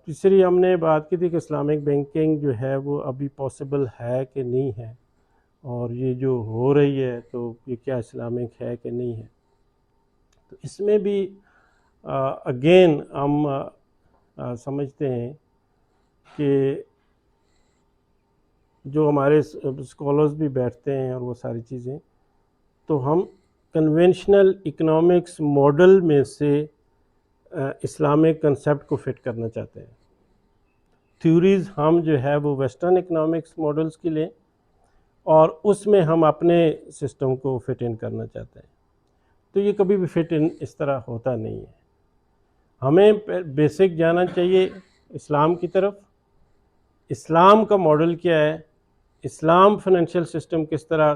تیسری ہم نے بات کی تھی کہ اسلامک بینکنگ جو ہے وہ ابھی پاسبل ہے کہ نہیں ہے، اور یہ جو ہو رہی ہے تو یہ کیا اسلامک ہے کہ نہیں ہے. تو اس میں بھی اگین ہم سمجھتے ہیں کہ جو ہمارے اسکالرز بھی بیٹھتے ہیں اور وہ ساری چیزیں، تو ہم کنونشنل اکنامکس ماڈل میں سے اسلامک کنسیپٹ کو فٹ کرنا چاہتے ہیں. تھیوریز ہم جو ہے وہ ویسٹرن اکنامکس ماڈلز کی لیں اور اس میں ہم اپنے سسٹم کو فٹ ان کرنا چاہتے ہیں. تو یہ کبھی بھی فٹ ان اس طرح ہوتا نہیں ہے. ہمیں بیسک جانا چاہیے اسلام کی طرف. اسلام کا ماڈل کیا ہے، اسلام فائنینشیل سسٹم کس طرح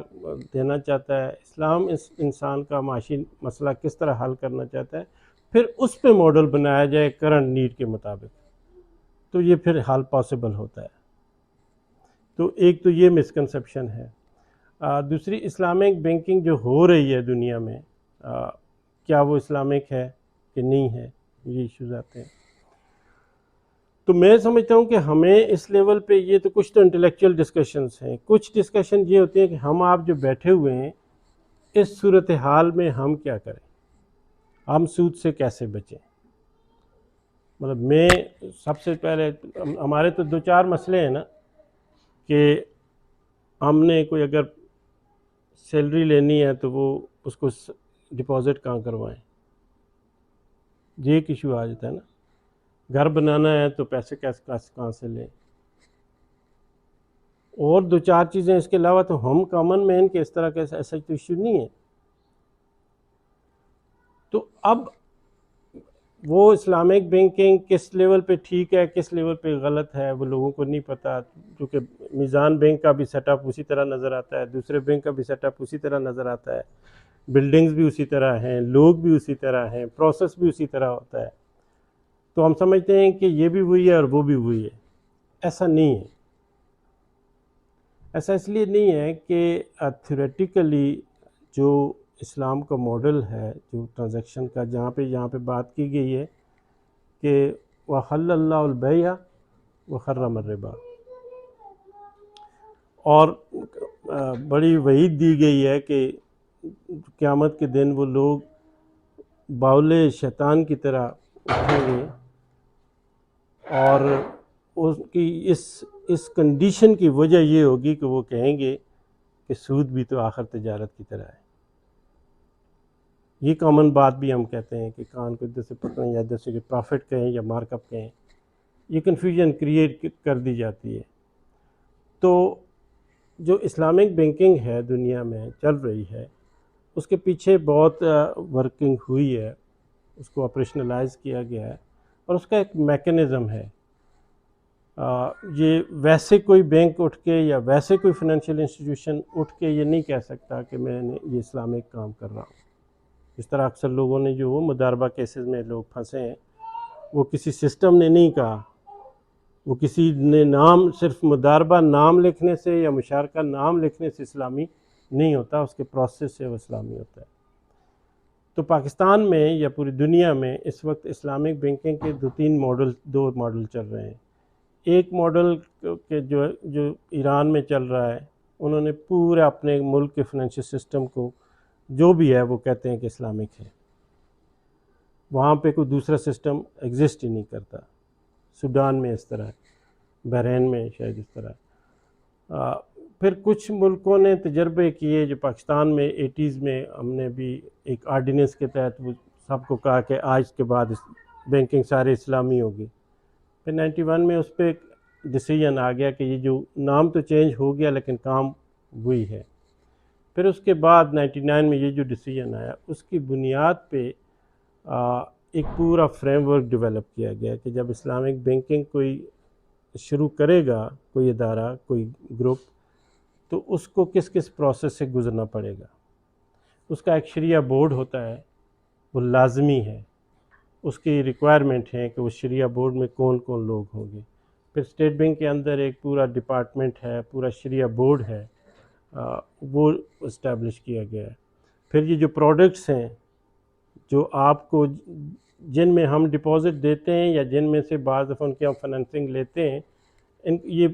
دینا چاہتا ہے، اسلام انسان کا معاشی مسئلہ کس طرح حل کرنا چاہتا ہے، پھر اس پہ ماڈل بنایا جائے کرنٹ نیڈ کے مطابق، تو یہ پھر حل پاسبل ہوتا ہے. تو ایک تو یہ مسکنسیپشن ہے. دوسری، اسلامک بینکنگ جو ہو رہی ہے دنیا میں، کیا وہ اسلامک ہے کہ نہیں ہے، یہ ایشوز آتے ہیں. تو میں سمجھتا ہوں کہ ہمیں اس لیول پہ یہ تو کچھ تو انٹلیکچوئل ڈسکشنز ہیں، کچھ ڈسکشن یہ ہوتی ہیں کہ ہم آپ جو بیٹھے ہوئے ہیں اس صورتحال میں ہم کیا کریں، ہم سود سے کیسے بچیں. مطلب میں سب سے پہلے ہمارے تو دو چار مسئلے ہیں نا، کہ ہم نے کوئی اگر سیلری لینی ہے تو وہ اس کو ڈپازٹ کہاں کروائیں، یہ ایک ایشو آ جاتا ہے نا. گھر بنانا ہے تو پیسے کہاں سے لیں، اور دو چار چیزیں اس کے علاوہ. تو ہم کامن مین کے اس طرح کا ایسا تو ایشو نہیں ہے. تو اب وہ اسلامک بینکنگ کس لیول پہ ٹھیک ہے کس لیول پہ غلط ہے وہ لوگوں کو نہیں پتہ، کیونکہ میزان بینک کا بھی سیٹ اپ اسی طرح نظر آتا ہے، دوسرے بینک کا بھی سیٹ اپ اسی طرح نظر آتا ہے، بلڈنگز بھی اسی طرح ہیں، لوگ بھی اسی طرح ہیں، پروسیس بھی اسی طرح ہوتا ہے. تو ہم سمجھتے ہیں کہ یہ بھی وہی ہے اور وہ بھی وہی ہے. ایسا نہیں ہے. ایسا اس لیے نہیں ہے کہ تھیوریٹیکلی جو اسلام کا ماڈل ہے، جو ٹرانزیکشن کا یہاں پہ بات کی گئی ہے کہ وَحَلَّ اللَّهُ الْبَيْعَ وَحَرَّمَ الرِّبَا، اور بڑی وعید دی گئی ہے کہ قیامت کے دن وہ لوگ باولے شیطان کی طرح اٹھیں گے، اور اس کی اس کنڈیشن کی وجہ یہ ہوگی کہ وہ کہیں گے کہ سود بھی تو آخر تجارت کی طرح ہے. یہ کامن بات بھی ہم کہتے ہیں کہ کان کو ادھر سے پکڑیں یا ادھر سے کہ پروفٹ کہیں یا مارک اپ کہیں، یہ کنفیوژن کریٹ کر دی جاتی ہے. تو جو اسلامک بینکنگ ہے دنیا میں چل رہی ہے، اس کے پیچھے بہت ورکنگ ہوئی ہے، اس کو آپریشنلائز کیا گیا ہے، اور اس کا ایک میکنزم ہے. یہ ویسے کوئی بینک اٹھ کے یا ویسے کوئی فائنینشیل انسٹیٹیوشن اٹھ کے یہ نہیں کہہ سکتا کہ میں نے یہ اسلامک کام کر رہا ہوں. اس طرح اکثر لوگوں نے جو وہ مداربہ کیسز میں لوگ پھنسے ہیں، وہ کسی سسٹم نے نہیں کہا، وہ کسی نے نام، صرف مداربہ نام لکھنے سے یا مشارکہ نام لکھنے سے اسلامی نہیں ہوتا، اس کے پروسیس سے وہ اسلامی ہوتا ہے. تو پاکستان میں یا پوری دنیا میں اس وقت اسلامک بینکنگ کے دو ماڈل چل رہے ہیں. ایک ماڈل کے جو ایران میں چل رہا ہے، انہوں نے پورے اپنے ملک کے فائنینشیل سسٹم کو جو بھی ہے وہ کہتے ہیں کہ اسلامک ہے. وہاں پہ کوئی دوسرا سسٹم ایگزسٹ ہی نہیں کرتا. سوڈان میں اس طرح ہے، بحرین میں شاید اس طرح ہے. پھر کچھ ملکوں نے تجربے کیے، جو پاکستان میں 80s میں ہم نے بھی ایک آرڈیننس کے تحت وہ سب کو کہا کہ آج کے بعد بینکنگ سارے اسلامی ہوگی. پھر 91 میں اس پہ ڈیسیژن آ گیا کہ یہ جو نام تو چینج ہو گیا لیکن کام وہی ہے. پھر اس کے بعد 99 میں یہ جو ڈیسیژن آیا، اس کی بنیاد پہ ایک پورا فریم ورک ڈیولپ کیا گیا کہ جب اسلامک بینکنگ کوئی شروع کرے گا، کوئی ادارہ، کوئی گروپ، تو اس کو کس کس پروسیس سے گزرنا پڑے گا. اس کا ایک شریعہ بورڈ ہوتا ہے، وہ لازمی ہے، اس کی ریکوائرمنٹ ہے کہ اس شریعہ بورڈ میں کون کون لوگ ہوں گے. پھر اسٹیٹ بینک کے اندر ایک پورا ڈپارٹمنٹ ہے، پورا شریعہ بورڈ ہے، وہ اسٹیبلش کیا گیا ہے. پھر یہ جو پروڈکٹس ہیں جو آپ کو جن میں ہم ڈپازٹ دیتے ہیں یا جن میں سے بعض دفعہ ان کی ہم فنانسنگ لیتے ہیں، یہ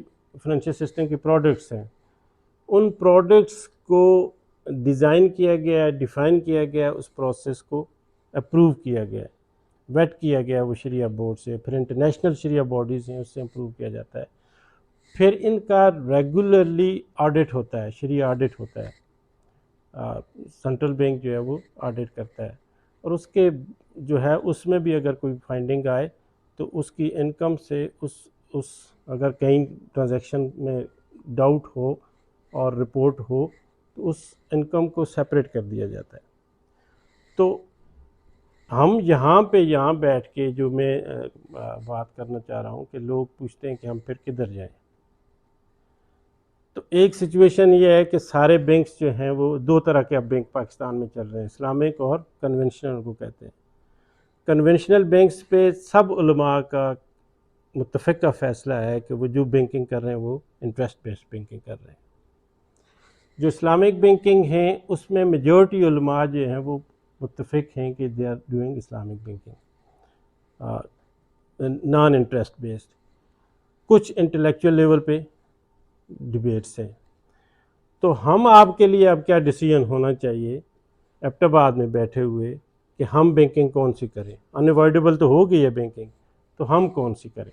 فنانشل سسٹم کی پروڈکٹس ہیں، ان پروڈکٹس کو ڈیزائن کیا گیا، ڈیفائن کیا گیا، اس پروسیس کو اپروو کیا گیا، ویٹ کیا گیا وہ شریعہ بورڈ سے، پھر انٹرنیشنل شریعہ باڈیز ہیں اس سے اپروو کیا جاتا ہے، پھر ان کا ریگولرلی آڈٹ ہوتا ہے، شریعہ آڈٹ ہوتا ہے، سینٹرل بینک جو ہے وہ آڈٹ کرتا ہے، اور اس کے جو ہے اس میں بھی اگر کوئی فائنڈنگ آئے تو اس کی انکم سے اس اگر کہیں ٹرانزیکشن میں ڈاؤٹ ہو اور رپورٹ ہو تو اس انکم کو سیپریٹ کر دیا جاتا ہے۔ تو ہم یہاں بیٹھ کے جو میں بات کرنا چاہ رہا ہوں کہ لوگ پوچھتے ہیں کہ ہم پھر کدھر جائیں، تو ایک سچویشن یہ ہے کہ سارے بینکس جو ہیں وہ دو طرح کے اب بینک پاکستان میں چل رہے ہیں، اسلامک اور کنونشنل کو کہتے ہیں۔ کنونشنل بینکس پہ سب علماء کا متفقہ فیصلہ ہے کہ وہ جو بینکنگ کر رہے ہیں وہ انٹرسٹ بیسڈ بینکنگ کر رہے ہیں۔ جو اسلامک بینکنگ ہیں اس میں میجورٹی علماء جو ہیں وہ متفق ہیں کہ they are doing Islamic banking non interest based. کچھ انٹلیکچوئل لیول پہ ڈبیٹس ہیں۔ تو ہم آپ کے لیے اب کیا ڈیسیژن ہونا چاہیے ایبٹ آباد میں بیٹھے ہوئے کہ ہم بینکنگ کون سی کریں؟ انوائڈیبل تو ہو گئی ہے بینکنگ، تو ہم کون سی کریں؟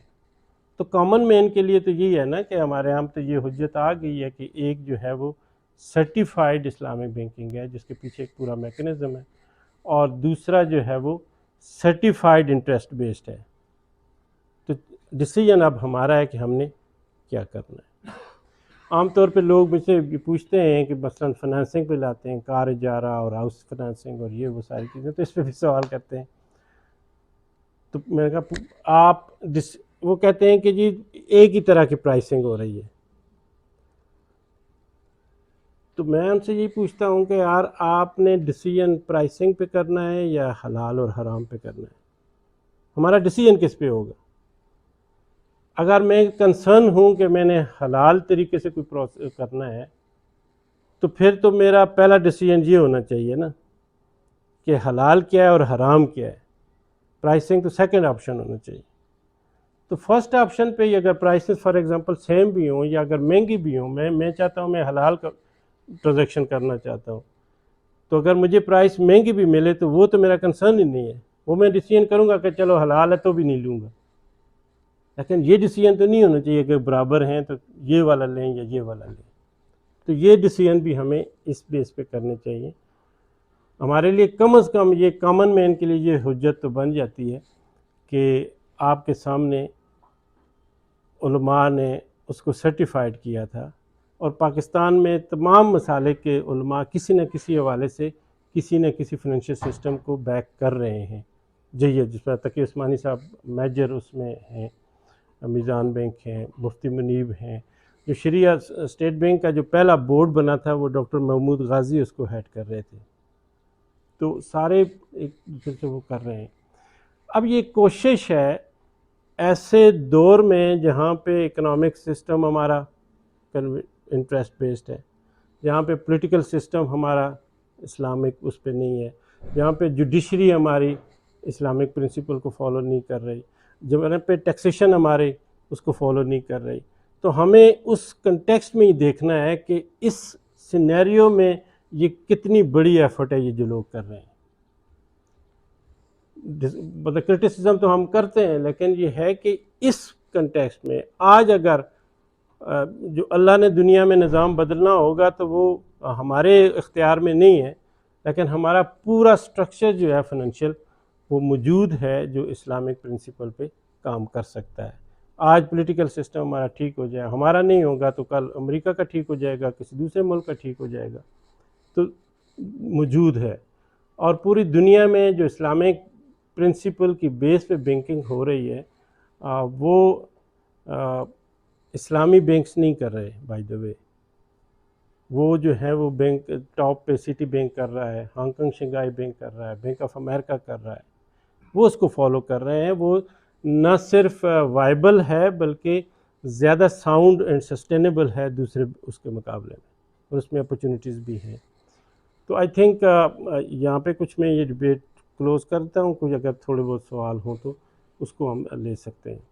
تو کامن مین کے لیے تو یہی ہے نا کہ ہمارے یہاں تو یہ حجت آ گئی ہے کہ ایک جو ہے وہ سرٹیفائڈ اسلامک بینکنگ ہے جس کے پیچھے ایک پورا میکنزم ہے، اور دوسرا جو ہے وہ سرٹیفائڈ انٹرسٹ بیسڈ ہے۔ تو ڈیسیژن اب ہمارا ہے کہ ہم نے کیا کرنا ہے۔ عام طور پہ لوگ مجھ سے پوچھتے ہیں کہ مثلاً فنانسنگ پہ لاتے ہیں، کار اجارہ اور ہاؤس فنانسنگ اور یہ وہ ساری چیزیں، تو اس پہ بھی سوال کرتے ہیں۔ تو میں نے کہا آپ وہ کہتے ہیں کہ جی ایک ہی طرح کی پرائسنگ ہو رہی ہے۔ تو میں ان سے یہی پوچھتا ہوں کہ یار آپ نے ڈیسیژن پرائسنگ پہ کرنا ہے یا حلال اور حرام پہ کرنا ہے؟ ہمارا ڈیسیژن کس پہ ہوگا؟ اگر میں کنسرن ہوں کہ میں نے حلال طریقے سے کوئی پروسیس کرنا ہے تو پھر تو میرا پہلا ڈیسیژن یہ ہونا چاہیے نا کہ حلال کیا ہے اور حرام کیا ہے۔ پرائسنگ تو سیکنڈ آپشن ہونا چاہیے۔ تو فرسٹ آپشن پہ اگر پرائسز فار ایگزامپل سیم بھی ہوں یا اگر مہنگی بھی ہوں، میں چاہتا ہوں میں حلال کا ٹرانزیکشن کرنا چاہتا ہوں، تو اگر مجھے پرائس مہنگی بھی ملے تو وہ تو میرا کنسرن ہی نہیں ہے، وہ میں ڈیسیژن کروں گا کہ چلو حلال ہے تو بھی نہیں لوں گا۔ لیکن یہ ڈیسیژن تو نہیں ہونا چاہیے کہ برابر ہیں تو یہ والا لیں یا یہ والا لیں۔ تو یہ ڈیسیژن بھی ہمیں اس بیس پہ کرنے چاہیے۔ ہمارے لیے کم از کم یہ کامن مین کے لیے یہ حجت تو بن جاتی ہے کہ آپ کے سامنے علماء نے اس کو سرٹیفائڈ کیا تھا، اور پاکستان میں تمام مسالک کے علماء کسی نہ کسی حوالے سے کسی نہ کسی فنانشل سسٹم کو بیک کر رہے ہیں۔ جس میں تقی عثمانی صاحب میجر اس میں ہیں، میزان بینک ہیں، مفتی منیب ہیں، جو شریعہ اسٹیٹ بینک کا جو پہلا بورڈ بنا تھا وہ ڈاکٹر محمود غازی اس کو ہیڈ کر رہے تھے۔ تو سارے ایک دوسرے سے وہ کر رہے ہیں۔ اب یہ کوشش ہے ایسے دور میں جہاں پہ اکنامک سسٹم ہمارا انٹرسٹ بیسڈ ہے، جہاں پہ پولیٹیکل سسٹم ہمارا اسلامک اس پہ نہیں ہے، جہاں پہ جوڈیشری ہماری اسلامک پرنسپل کو فالو نہیں کر رہی، جہاں پہ ٹیکسیشن ہمارے اس کو فالو نہیں کر رہی، تو ہمیں اس کنٹیکسٹ میں ہی دیکھنا ہے کہ اس سینیریو میں یہ کتنی بڑی ایفرٹ ہے یہ جو لوگ کر رہے ہیں۔ مطلب کرٹیسزم تو ہم کرتے ہیں، لیکن یہ ہے کہ اس کنٹیکسٹ میں آج اگر جو اللہ نے دنیا میں نظام بدلنا ہوگا تو وہ ہمارے اختیار میں نہیں ہے، لیکن ہمارا پورا سٹرکچر جو ہے فنانشل وہ موجود ہے جو اسلامک پرنسپل پہ کام کر سکتا ہے۔ آج پولیٹیکل سسٹم ہمارا ٹھیک ہو جائے، ہمارا نہیں ہوگا تو کل امریکہ کا ٹھیک ہو جائے گا، کسی دوسرے ملک کا ٹھیک ہو جائے گا، تو موجود ہے۔ اور پوری دنیا میں جو اسلامک پرنسپل کی بیس پہ بینکنگ ہو رہی ہے وہ اسلامی بینکس نہیں کر رہے، بائی دا وے۔ وہ جو ہے وہ بینک ٹاپ پہ سٹی بینک کر رہا ہے، ہانگ کانگ شنگھائی بینک کر رہا ہے، بینک آف امریکہ کر رہا ہے، وہ اس کو فالو کر رہے ہیں۔ وہ نہ صرف وائبل ہے بلکہ زیادہ ساؤنڈ اینڈ سسٹینیبل ہے دوسرے اس کے مقابلے میں، اور اس میں اپرچونیٹیز بھی ہیں۔ تو آئی تھنک یہاں پہ کچھ میں یہ ڈبیٹ کلوز کرتا ہوں. کچھ اگر تھوڑے بہت سوال ہوں تو اس کو ہم لے سکتے ہیں.